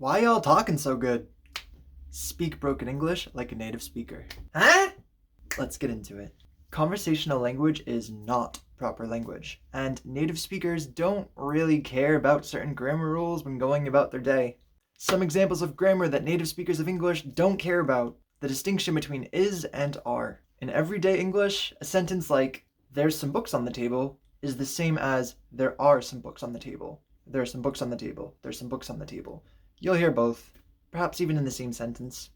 Why y'all talking so good? Speak broken English like a native speaker. Huh? Let's get into it. Conversational language is not proper language, and native speakers don't really care about certain grammar rules when going about their day. Some examples of grammar that native speakers of English don't care about: the distinction between is and are. In everyday English, a sentence like, "There's some books on the table," is the same as, "There are some books on the table." There are some books on the table. There's some books on the table. You'll hear both, perhaps even in the same sentence.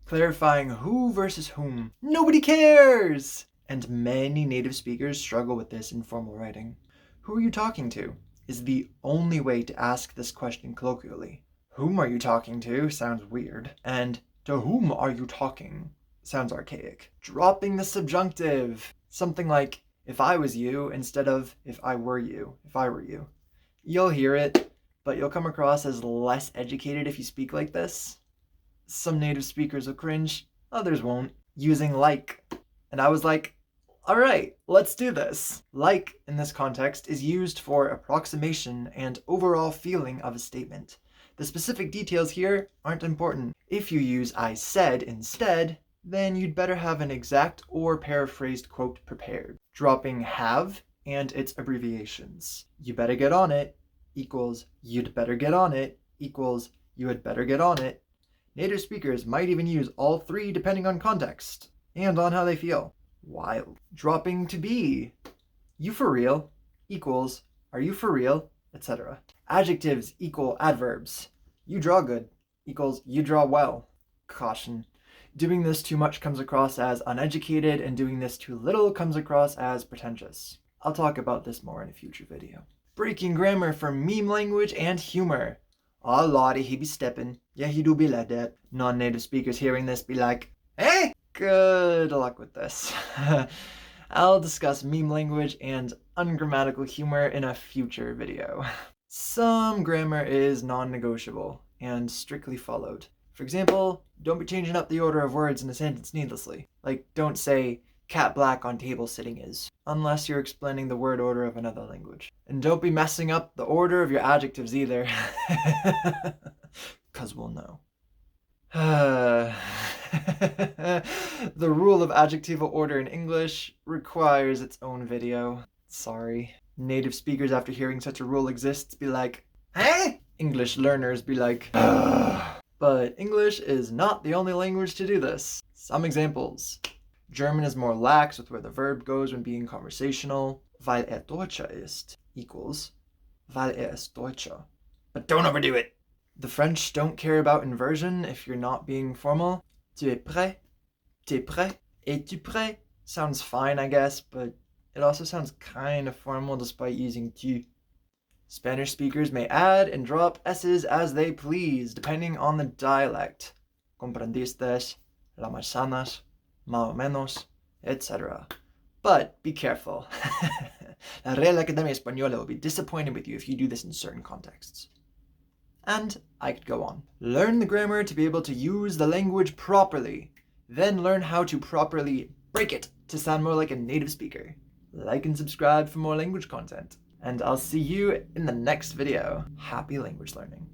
Clarifying who versus whom. Nobody cares! And many native speakers struggle with this in formal writing. Who are you talking to is the only way to ask this question colloquially. Whom are you talking to sounds weird, and to whom are you talking sounds archaic. Dropping the subjunctive. Something like, if I was you, instead of if I were you, if I were you. You'll hear it, but you'll come across as less educated if you speak like this. Some native speakers will cringe, others won't. Using like. And I was like, alright, let's do this. Like, in this context, is used for approximation and overall feeling of a statement. The specific details here aren't important. If you use I said instead, then you'd better have an exact or paraphrased quote prepared. Dropping have and its abbreviations. You better get on it equals you'd better get on it equals you had better get on it. Native speakers might even use all three depending on context and on how they feel. Wild. Dropping to be. You for real equals are you for real, etc. Adjectives equal adverbs. You draw good equals you draw well. Caution. Doing this too much comes across as uneducated, and doing this too little comes across as pretentious. I'll talk about this more in a future video. Breaking grammar for meme language and humor. Oh lordy, he be stepping. Yeah, he do be like that. Non-native speakers hearing this be like, hey! Good luck with this. I'll discuss meme language and ungrammatical humor in a future video. Some grammar is non-negotiable and strictly followed. For example, don't be changing up the order of words in a sentence needlessly. Like, don't say, cat black on table sitting is, unless you're explaining the word order of another language. And don't be messing up the order of your adjectives either. 'Cause we'll know. The rule of adjectival order in English requires its own video. Sorry. Native speakers, after hearing such a rule exists, be like, hey? English learners be like, ugh. But English is not the only language to do this. Some examples. German is more lax with where the verb goes when being conversational. Weil Deutscher ist equals weil ist Deutscher. But don't overdo it. The French don't care about inversion if you're not being formal. Tu es prêt? T'es prêt? Es-tu prêt? Sounds fine, I guess, but it also sounds kind of formal despite using tu. Spanish speakers may add and drop s's as they please, depending on the dialect. Comprendiste, la manzanas, más o menos, etc. But be careful. La Real Academia Española will be disappointed with you if you do this in certain contexts. And I could go on. Learn the grammar to be able to use the language properly. Then learn how to properly break it to sound more like a native speaker. Like and subscribe for more language content. And I'll see you in the next video. Happy language learning.